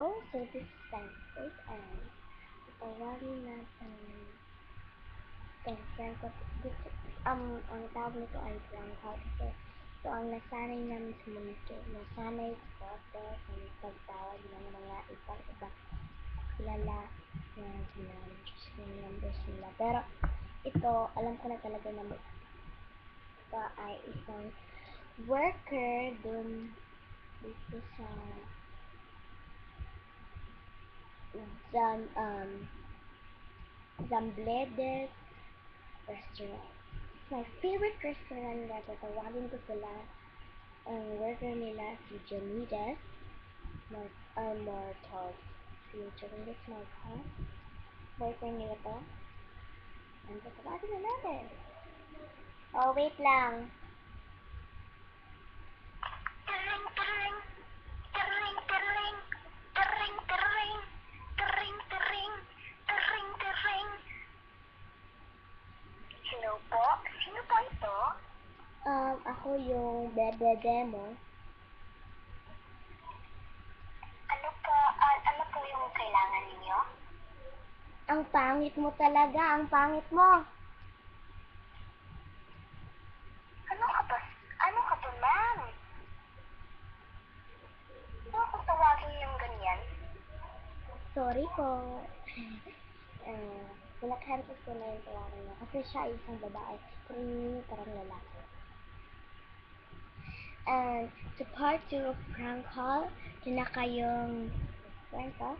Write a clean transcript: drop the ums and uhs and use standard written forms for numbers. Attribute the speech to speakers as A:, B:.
A: Oh, so this is Wednesday, and tawagin natin friend ko. Ang tawag nito ay prank call kasi ito ang nasanay namin sa mundo. Nasanay ko ito sa pagtawag ng mga ibang iba kilala na numbers nila. Pero ito, alam ko na talaga na ito ay isang worker dito sa Zambledes restaurant. My favorite restaurant na tatawagin ko sila. Ang worker nila si Janides Mortal. Si Janides Mortal. Worker nila to. And tatawagin na natin. Oh, wait lang.
B: Hello po? Sino po ito?
A: Ako yung bebe mo.
B: Ano po yung kailangan ninyo?
A: Ang pangit mo talaga, ang pangit mo.
B: Ano ka ba, ma'am? Ano ako tawagin yung ganyan?
A: Sorry po. Pinag-cancel ko na yung tawagan niya kasi siya ay isang babae. Pero hindi parang lalaki. And to part 2 of prank call, tinaka yung prank call.